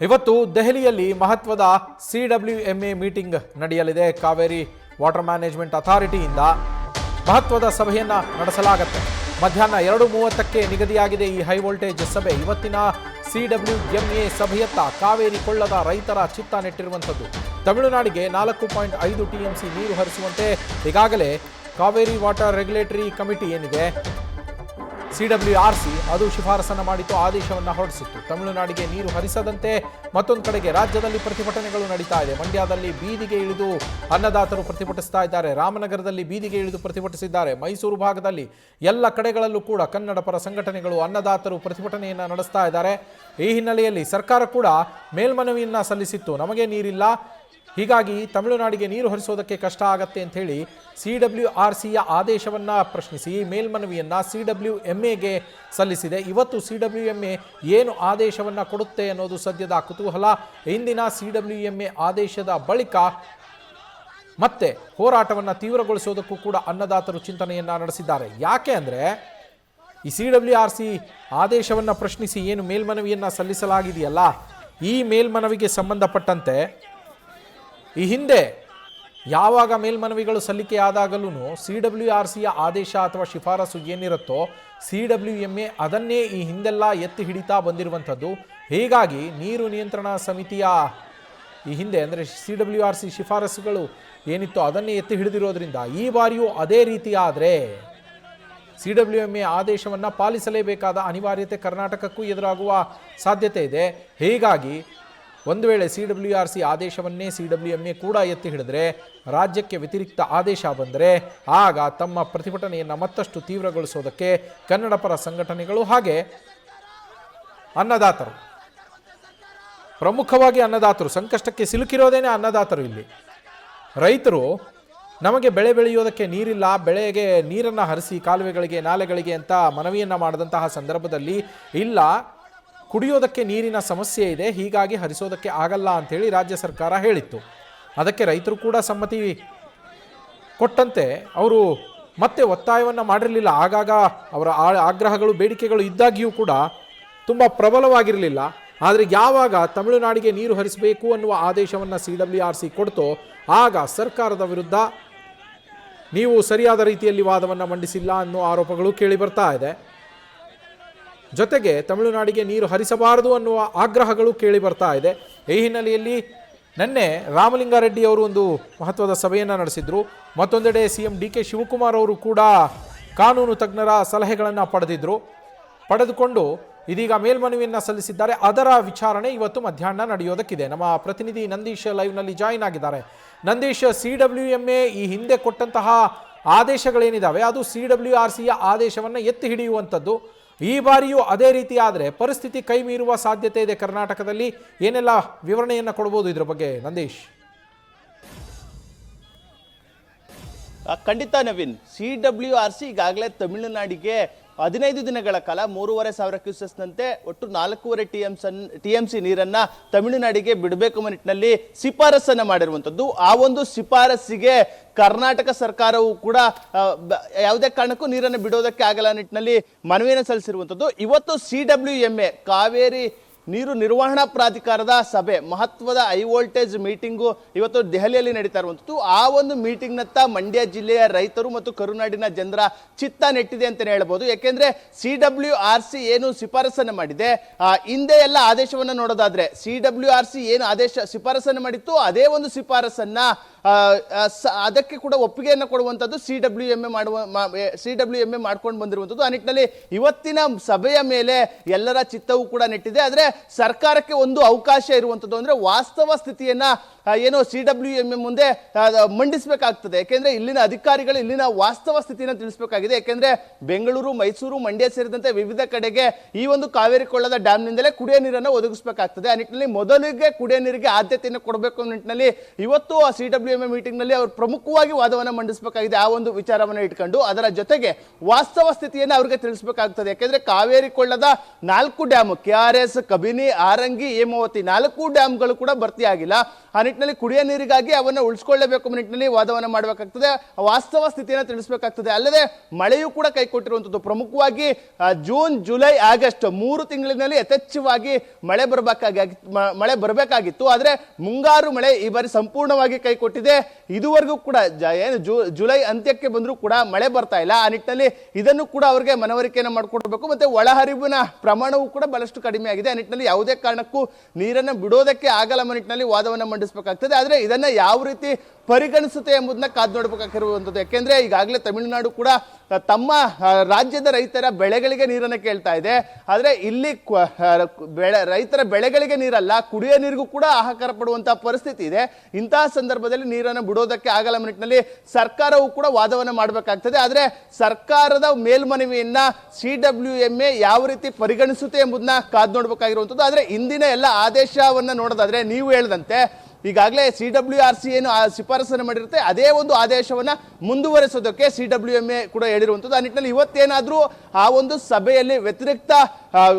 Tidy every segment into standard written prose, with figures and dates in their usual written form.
ಇವತ್ತು ದೆಹಲಿಯಲ್ಲಿ ಮಹತ್ವದ CWMA ಮೀಟಿಂಗ್ ನಡೆಯಲಿದೆ. ಕಾವೇರಿ ವಾಟರ್ ಮ್ಯಾನೇಜ್ಮೆಂಟ್ ಅಥಾರಿಟಿಯಿಂದ ಮಹತ್ವದ ಸಭೆಯನ್ನ ನಡೆಸಲಾಗುತ್ತೆ. ಮಧ್ಯಾಹ್ನ 2:30ಕ್ಕೆ ನಿಗದಿಯಾಗಿದೆ ಈ ಹೈ ವೋಲ್ಟೇಜ್ ಸಭೆ. ಇವತ್ತಿನ CWMA ಸಭೆಯತ್ತ ಕಾವೇರಿ ಕೊಳ್ಳದ ರೈತರ ಚಿತ್ತ ನೆಟ್ಟಿರುವಂಥದ್ದು. ತಮಿಳುನಾಡಿಗೆ 4.5 TMC ನೀರು ಹರಿಸುವಂತೆ ಈಗಾಗಲೇ ಕಾವೇರಿ ವಾಟರ್ ರೆಗ್ಯುಲೇಟರಿ ಕಮಿಟಿ ಏನಿದೆ CWRC ಅದು ಶಿಫಾರಸನ್ನು ಮಾಡಿತು, ಆದೇಶವನ್ನು ಹೊರಡಿಸಿತ್ತು. ತಮಿಳುನಾಡಿಗೆ ನೀರು ಹರಿಸದಂತೆ ಮತ್ತೊಂದು ಕಡೆಗೆ ರಾಜ್ಯದಲ್ಲಿ ಪ್ರತಿಭಟನೆಗಳು ನಡೀತಾ ಇದೆ. ಮಂಡ್ಯದಲ್ಲಿ ಬೀದಿಗೆ ಇಳಿದು ಅನ್ನದಾತರು ಪ್ರತಿಭಟಿಸ್ತಾ ಇದ್ದಾರೆ. ರಾಮನಗರದಲ್ಲಿ ಬೀದಿಗೆ ಇಳಿದು ಪ್ರತಿಭಟಿಸಿದ್ದಾರೆ. ಮೈಸೂರು ಭಾಗದಲ್ಲಿ ಎಲ್ಲ ಕಡೆಗಳಲ್ಲೂ ಕೂಡ ಕನ್ನಡ ಪರ ಸಂಘಟನೆಗಳು ಅನ್ನದಾತರು ಪ್ರತಿಭಟನೆಯನ್ನು ನಡೆಸ್ತಾ ಇದ್ದಾರೆ. ಈ ಹಿನ್ನೆಲೆಯಲ್ಲಿ ಸರ್ಕಾರ ಕೂಡ ಮೇಲ್ಮನವಿಯನ್ನು ಸಲ್ಲಿಸಿತ್ತು. ನಮಗೆ ನೀರಿಲ್ಲ, ಹೀಗಾಗಿ ತಮಿಳುನಾಡಿಗೆ ನೀರು ಹರಿಸೋದಕ್ಕೆ ಕಷ್ಟ ಆಗತ್ತೆ ಅಂತ ಹೇಳಿ CWRCಯ ಆದೇಶವನ್ನು ಪ್ರಶ್ನಿಸಿ ಮೇಲ್ಮನವಿಯನ್ನು CWMAಗೆ ಸಲ್ಲಿಸಿದೆ. ಇವತ್ತು CWMA ಏನು ಆದೇಶವನ್ನು ಕೊಡುತ್ತೆ ಅನ್ನೋದು ಸದ್ಯದ ಕುತೂಹಲ. ಇಂದಿನ CWMA ಆದೇಶದ ಬಳಿಕ ಮತ್ತೆ ಹೋರಾಟವನ್ನು ತೀವ್ರಗೊಳಿಸೋದಕ್ಕೂ ಕೂಡ ಅನ್ನದಾತರು ಚಿಂತನೆಯನ್ನು ನಡೆಸಿದ್ದಾರೆ. ಯಾಕೆ ಅಂದರೆ ಈ CWRC ಆದೇಶವನ್ನು ಪ್ರಶ್ನಿಸಿ ಏನು ಮೇಲ್ಮನವಿಯನ್ನು ಸಲ್ಲಿಸಲಾಗಿದೆಯಲ್ಲ, ಈ ಮೇಲ್ಮನವಿಗೆ ಸಂಬಂಧಪಟ್ಟಂತೆ ಈ ಹಿಂದೆ ಯಾವಾಗ ಮೇಲ್ಮನವಿಗಳು ಸಲ್ಲಿಕೆಯಾದಾಗಲೂ CWRCಯ ಆದೇಶ ಅಥವಾ ಶಿಫಾರಸು ಏನಿರುತ್ತೋ CWMA ಅದನ್ನೇ ಈ ಹಿಂದೆಲ್ಲ ಎತ್ತಿ ಹಿಡಿತಾ ಬಂದಿರುವಂಥದ್ದು. ಹೀಗಾಗಿ ನೀರು ನಿಯಂತ್ರಣ ಸಮಿತಿಯ ಈ ಹಿಂದೆ ಅಂದರೆ CWRC ಶಿಫಾರಸುಗಳು ಏನಿತ್ತೋ ಅದನ್ನೇ ಎತ್ತಿ ಹಿಡಿದಿರೋದ್ರಿಂದ ಈ ಬಾರಿಯೂ ಅದೇ ರೀತಿ ಆದರೆ CWMA ಆದೇಶವನ್ನು ಪಾಲಿಸಲೇಬೇಕಾದ ಅನಿವಾರ್ಯತೆ ಕರ್ನಾಟಕಕ್ಕೂ ಎದುರಾಗುವ ಸಾಧ್ಯತೆ ಇದೆ. ಹೀಗಾಗಿ ಒಂದು ವೇಳೆ CWRC ಆದೇಶವನ್ನೇ CWMA ಕೂಡ ಎತ್ತಿ ಹಿಡಿದ್ರೆ, ರಾಜ್ಯಕ್ಕೆ ವ್ಯತಿರಿಕ್ತ ಆದೇಶ ಬಂದರೆ ಆಗ ತಮ್ಮ ಪ್ರತಿಭಟನೆಯನ್ನು ಮತ್ತಷ್ಟು ತೀವ್ರಗೊಳಿಸೋದಕ್ಕೆ ಕನ್ನಡ ಪರ ಸಂಘಟನೆಗಳು ಹಾಗೆ ಅನ್ನದಾತರು, ಪ್ರಮುಖವಾಗಿ ಅನ್ನದಾತರು ಸಂಕಷ್ಟಕ್ಕೆ ಸಿಲುಕಿರೋದೇನೆ ಅನ್ನದಾತರು. ಇಲ್ಲಿ ರೈತರು ನಮಗೆ ಬೆಳೆ ಬೆಳೆಯೋದಕ್ಕೆ ನೀರಿಲ್ಲ, ಬೆಳೆಗೆ ನೀರನ್ನು ಹರಿಸಿ ಕಾಲುವೆಗಳಿಗೆ ನಾಲೆಗಳಿಗೆ ಅಂತ ಮನವಿಯನ್ನು ಮಾಡಿದಂತಹ ಸಂದರ್ಭದಲ್ಲಿ ಇಲ್ಲ, ಕುಡಿಯೋದಕ್ಕೆ ನೀರಿನ ಸಮಸ್ಯೆ ಇದೆ, ಹೀಗಾಗಿ ಹರಿಸೋದಕ್ಕೆ ಆಗಲ್ಲ ಅಂಥೇಳಿ ರಾಜ್ಯ ಸರ್ಕಾರ ಹೇಳಿತ್ತು. ಅದಕ್ಕೆ ರೈತರು ಕೂಡ ಸಮ್ಮತಿ ಕೊಟ್ಟಂತೆ ಅವರು ಮತ್ತೆ ಒತ್ತಾಯವನ್ನು ಮಾಡಿರಲಿಲ್ಲ. ಆಗಾಗ ಅವರ ಆಗ್ರಹಗಳು ಬೇಡಿಕೆಗಳು ಇದ್ದಾಗಿಯೂ ಕೂಡ ತುಂಬ ಪ್ರಬಲವಾಗಿರಲಿಲ್ಲ. ಆದರೆ ಯಾವಾಗ ತಮಿಳುನಾಡಿಗೆ ನೀರು ಹರಿಸಬೇಕು ಅನ್ನುವ ಆದೇಶವನ್ನು CWRC ಕೊಡ್ತೋ ಆಗ ಸರ್ಕಾರದ ವಿರುದ್ಧ ನೀವು ಸರಿಯಾದ ರೀತಿಯಲ್ಲಿ ವಾದವನ್ನು ಮಂಡಿಸಿಲ್ಲ ಅನ್ನೋ ಆರೋಪಗಳು ಕೇಳಿ ಬರ್ತಾ ಇದೆ. ಜೊತೆಗೆ ತಮಿಳುನಾಡಿಗೆ ನೀರು ಹರಿಸಬಾರದು ಅನ್ನುವ ಆಗ್ರಹಗಳು ಕೇಳಿ ಬರ್ತಾ ಇದೆ. ಈ ಹಿನ್ನೆಲೆಯಲ್ಲಿ ನಿನ್ನೆ ರಾಮಲಿಂಗಾರೆಡ್ಡಿ ಅವರು ಒಂದು ಮಹತ್ವದ ಸಭೆಯನ್ನು ನಡೆಸಿದ್ರು. ಮತ್ತೊಂದೆಡೆ CM DK ಶಿವಕುಮಾರ್ ಅವರು ಕೂಡ ಕಾನೂನು ತಜ್ಞರ ಸಲಹೆಗಳನ್ನು ಪಡೆದುಕೊಂಡು ಇದೀಗ ಮೇಲ್ಮನವಿಯನ್ನು ಸಲ್ಲಿಸಿದ್ದಾರೆ. ಅದರ ವಿಚಾರಣೆ ಇವತ್ತು ಮಧ್ಯಾಹ್ನ ನಡೆಯೋದಕ್ಕಿದೆ. ನಮ್ಮ ಪ್ರತಿನಿಧಿ ನಂದೀಶ್ ಲೈವ್ನಲ್ಲಿ ಜಾಯಿನ್ ಆಗಿದ್ದಾರೆ. ನಂದೀಶ್, CWMA ಈ ಹಿಂದೆ ಕೊಟ್ಟಂತಹ ಆದೇಶಗಳೇನಿದ್ದಾವೆ ಅದು CWRCಯ ಆದೇಶವನ್ನು ಎತ್ತಿ ಹಿಡಿಯುವಂಥದ್ದು. ಈ ಬಾರಿಯೂ ಅದೇ ರೀತಿ ಆದರೆ ಪರಿಸ್ಥಿತಿ ಕೈ ಮೀರುವ ಸಾಧ್ಯತೆ ಇದೆ ಕರ್ನಾಟಕದಲ್ಲಿ. ಏನೆಲ್ಲ ವಿವರಣೆಯನ್ನು ಕೊಡಬಹುದು ಇದರ ಬಗ್ಗೆ ನಂದೀಶ್? ಖಂಡಿತ ನವೀನ್, CWRC ಈಗಾಗಲೇ ತಮಿಳುನಾಡಿಗೆ 15 ದಿನಗಳ ಕಾಲ 3,500 ಕ್ಯೂಸೆಕ್ಸ್ನಂತೆ ಒಟ್ಟು 4.5 TMC ನೀರನ್ನ ತಮಿಳುನಾಡಿಗೆ ಬಿಡಬೇಕು ನಿಟ್ಟಿನಲ್ಲಿ ಶಿಫಾರಸನ್ನು ಮಾಡಿರುವಂಥದ್ದು. ಆ ಒಂದು ಶಿಫಾರಸ್ಸಿಗೆ ಕರ್ನಾಟಕ ಸರ್ಕಾರವು ಕೂಡ ಯಾವುದೇ ಕಾರಣಕ್ಕೂ ನೀರನ್ನು ಬಿಡೋದಕ್ಕೆ ಆಗಲ್ಲ ನಿಟ್ಟಿನಲ್ಲಿ ಮನವಿಯನ್ನು ಸಲ್ಲಿಸಿರುವಂಥದ್ದು. ಇವತ್ತು CWMA ಕಾವೇರಿ ನೀರು ನಿರ್ವಹಣಾ ಪ್ರಾಧಿಕಾರದ ಸಭೆ, ಮಹತ್ವದ ಹೈ ವೋಲ್ಟೇಜ್ ಮೀಟಿಂಗು ಇವತ್ತು ದೆಹಲಿಯಲ್ಲಿ ನಡೀತಾ ಇರುವಂಥದ್ದು. ಆ ಒಂದು ಮೀಟಿಂಗ್ನತ್ತ ಮಂಡ್ಯ ಜಿಲ್ಲೆಯ ರೈತರು ಮತ್ತು ಕರುನಾಡಿನ ಜನರ ಚಿತ್ತ ನೆಟ್ಟಿದೆ ಅಂತಲೇ ಹೇಳ್ಬೋದು. ಯಾಕೆಂದ್ರೆ CWRC ಏನು ಶಿಫಾರಸನ್ನು ಮಾಡಿದೆ, ಹಿಂದೆ ಎಲ್ಲ ಆದೇಶವನ್ನು ನೋಡೋದಾದ್ರೆ CWRC ಏನು ಶಿಫಾರಸನ್ನು ಮಾಡಿತ್ತು ಅದೇ ಒಂದು ಶಿಫಾರಸನ್ನ ಅದಕ್ಕೆ ಕೂಡ ಒಪ್ಪಿಗೆಯನ್ನು ಕೊಡುವಂಥದ್ದು CWMA ಮಾಡ್ಕೊಂಡು ಬಂದಿರುವಂಥದ್ದು. ಆ ನಿಟ್ಟಿನಲ್ಲಿ ಇವತ್ತಿನ ಸಭೆಯ ಮೇಲೆ ಎಲ್ಲರ ಚಿತ್ತವೂ ಕೂಡ ನೆಟ್ಟಿದೆ. ಆದರೆ ಸರ್ಕಾರಕ್ಕೆ ಒಂದು ಅವಕಾಶ ಇರುವಂಥದ್ದು ಅಂದ್ರೆ ವಾಸ್ತವ ಸ್ಥಿತಿಯನ್ನ ಏನು CWMA ಮುಂದೆ ಮಂಡಿಸಬೇಕಾಗ್ತದೆ. ಯಾಕೆಂದ್ರೆ ಇಲ್ಲಿನ ಅಧಿಕಾರಿಗಳು ಇಲ್ಲಿನ ವಾಸ್ತವ ಸ್ಥಿತಿಯನ್ನು ತಿಳಿಸಬೇಕಾಗಿದೆ. ಯಾಕೆಂದ್ರೆ ಬೆಂಗಳೂರು, ಮೈಸೂರು, ಮಂಡ್ಯ ಸೇರಿದಂತೆ ವಿವಿಧ ಕಡೆಗೆ ಈ ಒಂದು ಕಾವೇರಿ ಕೊಳ್ಳದ ಡ್ಯಾಮ್ನಿಂದಲೇ ಕುಡಿಯೋ ನೀರನ್ನು ಒದಗಿಸಬೇಕಾಗ್ತದೆ. ಆ ನಿಟ್ಟಿನಲ್ಲಿ ಮೊದಲಿಗೆ ಕುಡಿಯೋ ನೀರಿಗೆ ಆದ್ಯತೆಯನ್ನು ಕೊಡಬೇಕು ನಿಟ್ಟಿನಲ್ಲಿ ಇವತ್ತು ಆ CWMA ಮೀಟಿಂಗ್ ನಲ್ಲಿ ಅವರು ಪ್ರಮುಖವಾಗಿ ವಾದವನ್ನು ಮಂಡಿಸಬೇಕಾಗಿದೆ. ಆ ಒಂದು ವಿಚಾರವನ್ನು ಇಟ್ಕೊಂಡು ಅದರ ಜೊತೆಗೆ ವಾಸ್ತವ ಸ್ಥಿತಿಯನ್ನು ಅವರಿಗೆ ತಿಳಿಸಬೇಕಾಗ್ತದೆ. ಯಾಕೆಂದ್ರೆ ಕಾವೇರಿ ಕೊಳ್ಳದ 4 ಡ್ಯಾಮ್ KRS, ಕಬಿನಿ, ಆರಂಗಿ, ಹೇಮಾವತಿ 4 ಡ್ಯಾಮ್ಗಳು ಕೂಡ ಭರ್ತಿ ಆಗಿಲ್ಲ. ಆ ನಿಟ್ಟಿನಲ್ಲಿ ಕುಡಿಯ ನೀರಿಗಾಗಿ ಅವನ್ನ ಉಳಿಸ್ಕೊಳ್ಳೇಬೇಕು ಅನ್ನೋ ನಿಟ್ಟಿನಲ್ಲಿ ವಾದವನ್ನ ಮಾಡಬೇಕಾಗ್ತದೆ, ವಾಸ್ತವ ಸ್ಥಿತಿಯನ್ನು ತಿಳಿಸಬೇಕಾಗ್ತದೆ. ಅಲ್ಲದೆ ಮಳೆಯೂ ಕೂಡ ಕೈ ಕೊಟ್ಟಿರುವಂತದ್ದು. ಪ್ರಮುಖವಾಗಿ ಜೂನ್, ಜುಲೈ, ಆಗಸ್ಟ್ 3 ತಿಂಗಳಿನಲ್ಲಿ ಯಥೇಚ್ಛವಾಗಿ ಮಳೆ ಬರಬೇಕಾಗಿತ್ತು. ಆದ್ರೆ ಮುಂಗಾರು ಮಳೆ ಈ ಬಾರಿ ಸಂಪೂರ್ಣವಾಗಿ ಕೈ ಕೊಟ್ಟಿದೆ. ಇದುವರೆಗೂ ಕೂಡ ಏನು ಜುಲೈ ಅಂತ್ಯಕ್ಕೆ ಬಂದರೂ ಕೂಡ ಮಳೆ ಬರ್ತಾ ಇಲ್ಲ. ಆ ನಿಟ್ಟಿನಲ್ಲಿ ಇದನ್ನು ಕೂಡ ಅವರಿಗೆ ಮನವರಿಕೆಯನ್ನು ಮಾಡಿಕೊಡ್ಬೇಕು. ಮತ್ತೆ ಒಳಹರಿವಿನ ಪ್ರಮಾಣವೂ ಕೂಡ ಬಹಳಷ್ಟು ಕಡಿಮೆ ಆಗಿದೆ. ಆ ನಿಟ್ಟಿನಲ್ಲಿ ಯಾವುದೇ ಕಾರಣಕ್ಕೂ ನೀರನ್ನು ಬಿಡೋದಕ್ಕೆ ಆಗಲ್ಲ ಅನ್ನೋ ನಿಟ್ಟಿನಲ್ಲಿ ವಾದವನ್ನು ಮಂಡಿಸಬೇಕಾಗ್ತದೆ. ಆದ್ರೆ ಇದನ್ನ ಯಾವ ರೀತಿ ಪರಿಗಣಿಸುತ್ತೆ ಎಂಬುದನ್ನ ಕಾದು ನೋಡಬೇಕಾಗಿರುವಂಥದ್ದು. ಯಾಕೆಂದ್ರೆ ಈಗಾಗಲೇ ತಮಿಳುನಾಡು ಕೂಡ ತಮ್ಮ ರಾಜ್ಯದ ರೈತರ ಬೆಳೆಗಳಿಗೆ ನೀರನ್ನು ಕೇಳ್ತಾ ಇದೆ. ಆದ್ರೆ ಇಲ್ಲಿ ರೈತರ ಬೆಳೆಗಳಿಗೆ ನೀರಲ್ಲ, ಕುಡಿಯೋ ನೀರಿಗೂ ಕೂಡ ಹಾಹಾಕಾರ ಪಡುವಂತಹ ಪರಿಸ್ಥಿತಿ ಇದೆ. ಇಂತಹ ಸಂದರ್ಭದಲ್ಲಿ ನೀರನ್ನು ಬಿಡೋದಕ್ಕೆ ಆಗಲ್ಲ ನಿಟ್ಟಿನಲ್ಲಿ ಸರ್ಕಾರವು ಕೂಡ ವಾದವನ್ನು ಮಾಡಬೇಕಾಗ್ತದೆ. ಆದ್ರೆ ಸರ್ಕಾರದ ಮೇಲ್ಮನವಿಯನ್ನ CWMA ಯಾವ ರೀತಿ ಪರಿಗಣಿಸುತ್ತೆ ಎಂಬುದನ್ನ ಕಾದು ನೋಡಬೇಕಾಗಿರುವಂಥದ್ದು. ಆದ್ರೆ ಇಂದಿನ ಎಲ್ಲ ಆದೇಶವನ್ನ ನೋಡೋದಾದ್ರೆ ನೀವು ಹೇಳಿದಂತೆ ಈಗಾಗಲೇ CWRC ಏನು ಶಿಫಾರಸನ್ನು ಮಾಡಿರುತ್ತೆ ಅದೇ ಒಂದು ಆದೇಶವನ್ನ ಮುಂದುವರೆಸೋದಕ್ಕೆ CWMA ಕೂಡ ಹೇಳಿರುವಂಥದ್ದು. ಆ ನಿಟ್ಟಿನಲ್ಲಿ ಇವತ್ತೇನಾದ್ರೂ ಆ ಒಂದು ಸಭೆಯಲ್ಲಿ ವ್ಯತಿರಿಕ್ತ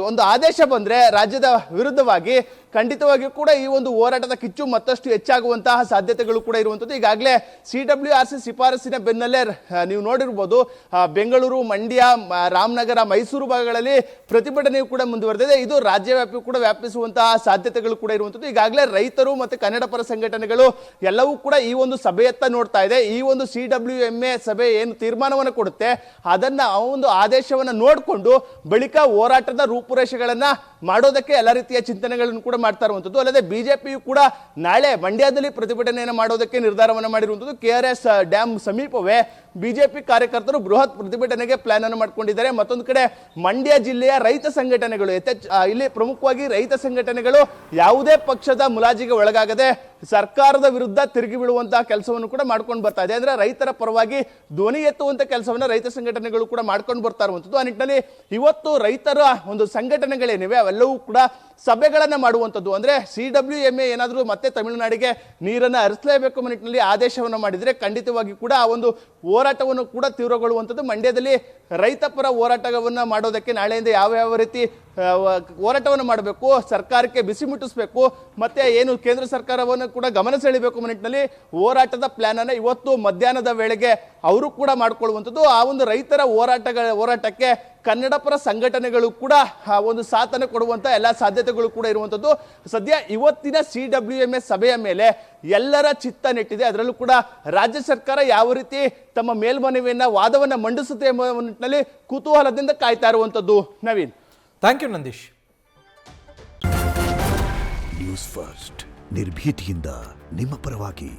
ಒಂದು ಆದೇಶ ಬಂದ್ರೆ ರಾಜ್ಯದ ವಿರುದ್ಧವಾಗಿ ಖಂಡಿತವಾಗಿಯೂ ಕೂಡ ಈ ಒಂದು ಹೋರಾಟದ ಕಿಚ್ಚು ಮತ್ತಷ್ಟು ಹೆಚ್ಚಾಗುವಂತಹ ಸಾಧ್ಯತೆಗಳು ಕೂಡ ಇರುವಂಥದ್ದು. ಈಗಾಗಲೇ CWRC ಶಿಫಾರಸಿನ ಬೆನ್ನಲ್ಲೇ ನೀವು ನೋಡಿರ್ಬೋದು ಬೆಂಗಳೂರು, ಮಂಡ್ಯ, ರಾಮನಗರ, ಮೈಸೂರು ಭಾಗಗಳಲ್ಲಿ ಪ್ರತಿಭಟನೆಯೂ ಕೂಡ ಮುಂದುವರೆದಿದೆ. ಇದು ರಾಜ್ಯವ್ಯಾಪಿ ಕೂಡ ವ್ಯಾಪಿಸುವಂತಹ ಸಾಧ್ಯತೆಗಳು ಕೂಡ ಇರುವಂಥದ್ದು. ಈಗಾಗಲೇ ರೈತರು ಮತ್ತು ಕನ್ನಡ ಪರ ಸಂಘಟನೆಗಳು ಎಲ್ಲವೂ ಕೂಡ ಈ ಒಂದು ಸಭೆಯತ್ತ ನೋಡ್ತಾ ಇದೆ. ಈ ಒಂದು CWMA ಸಭೆ ಏನು ತೀರ್ಮಾನವನ್ನು ಕೊಡುತ್ತೆ ಅದನ್ನ ಆ ಒಂದು ಆದೇಶವನ್ನ ನೋಡಿಕೊಂಡು ಬಳಿಕ ಹೋರಾಟದ ರೂಪುರೇಷೆಗಳನ್ನ ಮಾಡೋದಕ್ಕೆ ಎಲ್ಲ ರೀತಿಯ ಚಿಂತನೆಗಳನ್ನು ಕೂಡ ಮಾಡ್ತಾ ಇರುವಂಥದ್ದು. ಅಲ್ಲದೆ ಬಿಜೆಪಿಯು ಕೂಡ ನಾಳೆ ಮಂಡ್ಯದಲ್ಲಿ ಪ್ರತಿಭಟನೆಯನ್ನು ಮಾಡೋದಕ್ಕೆ ನಿರ್ಧಾರವನ್ನು ಮಾಡಿರುವಂಥದ್ದು. KRS ಡ್ಯಾಮ್ ಸಮೀಪವೇ ಬಿಜೆಪಿ ಕಾರ್ಯಕರ್ತರು ಬೃಹತ್ ಪ್ರತಿಭಟನೆಗೆ ಪ್ಲಾನ್ ಅನ್ನು ಮಾಡ್ಕೊಂಡಿದ್ದಾರೆ. ಮತ್ತೊಂದು ಕಡೆ ಮಂಡ್ಯ ಜಿಲ್ಲೆಯ ರೈತ ಸಂಘಟನೆಗಳು ಇಲ್ಲಿ ಪ್ರಮುಖವಾಗಿ ರೈತ ಸಂಘಟನೆಗಳು ಯಾವುದೇ ಪಕ್ಷದ ಮುಲಾಜಿಗೆ ಒಳಗಾಗದೆ ಸರ್ಕಾರದ ವಿರುದ್ಧ ತಿರುಗಿ ಬೀಳುವಂತಹ ಕೆಲಸವನ್ನು ಕೂಡ ಮಾಡ್ಕೊಂಡು ಬರ್ತಾ ಇದೆ. ಅಂದ್ರೆ ರೈತರ ಪರವಾಗಿ ಧ್ವನಿ ಎತ್ತುವಂತ ಕೆಲಸವನ್ನ ರೈತ ಸಂಘಟನೆಗಳು ಕೂಡ ಮಾಡ್ಕೊಂಡು ಬರ್ತಾ ಇರುವಂಥದ್ದು. ಆ ನಿಟ್ಟಿನಲ್ಲಿ ಇವತ್ತು ರೈತರ ಒಂದು ಸಂಘಟನೆಗಳೇನಿವೆ ಅವೆಲ್ಲವೂ ಕೂಡ ಸಭೆಗಳನ್ನ ಮಾಡುವಂಥದ್ದು. ಅಂದ್ರೆ CWMA ಏನಾದರೂ ಮತ್ತೆ ತಮಿಳುನಾಡಿಗೆ ನೀರನ್ನು ಹರಿಸಲೇಬೇಕು ಅನ್ನೋ ನಿಟ್ಟಿನಲ್ಲಿ ಆದೇಶವನ್ನು ಮಾಡಿದ್ರೆ ಖಂಡಿತವಾಗಿ ಕೂಡ ಆ ಒಂದು ಹೋರಾಟವನ್ನು ಕೂಡ ತೀವ್ರಗೊಳ್ಳುವಂಥದ್ದು. ಮಂಡ್ಯದಲ್ಲಿ ರೈತ ಪರ ಹೋರಾಟವನ್ನು ಮಾಡೋದಕ್ಕೆ ನಾಳೆಯಿಂದ ಯಾವ ರೀತಿ ಹೋರಾಟವನ್ನು ಮಾಡಬೇಕು, ಸರ್ಕಾರಕ್ಕೆ ಬಿಸಿ ಮುಟ್ಟಿಸಬೇಕು, ಮತ್ತೆ ಏನು ಕೇಂದ್ರ ಸರ್ಕಾರವನ್ನು ಕೂಡ ಗಮನ ಸೆಳೆಯಬೇಕು ಅನ್ನೋ ನಿಟ್ಟಿನಲ್ಲಿ ಹೋರಾಟದ ಪ್ಲಾನ್ ಅನ್ನ ಇವತ್ತು ಮಧ್ಯಾಹ್ನದ ವೇಳೆಗೆ ಅವರು ಕೂಡ ಮಾಡಿಕೊಳ್ಳುವಂಥದ್ದು. ಆ ಒಂದು ರೈತರ ಹೋರಾಟಕ್ಕೆ ಕನ್ನಡ ಪರ ಸಂಘಟನೆಗಳು ಕೂಡ ಒಂದು ಸಾಥನ್ನು ಕೊಡುವಂತ ಎಲ್ಲ ಸಾಧ್ಯತೆಗಳು ಕೂಡ ಇರುವಂಥದ್ದು. ಸದ್ಯ ಇವತ್ತಿನ CWMA ಸಭೆಯ ಮೇಲೆ ಎಲ್ಲರ ಚಿತ್ತ ನೆಟ್ಟಿದೆ. ಅದರಲ್ಲೂ ಕೂಡ ರಾಜ್ಯ ಸರ್ಕಾರ ಯಾವ ರೀತಿ ತಮ್ಮ ಮೇಲ್ಮನವಿಯನ್ನ ವಾದವನ್ನ ಮಂಡಿಸುತ್ತೆ ಎಂಬ ನಿಟ್ಟಿನಲ್ಲಿ ಕುತೂಹಲದಿಂದ ಕಾಯ್ತಾ ಇರುವಂಥದ್ದು. Naveen, thank you Nandish. News first ನಿರ್ಭೀತಿಯಿಂದ ನಿಮ್ಮ ಪರವಾಗಿ.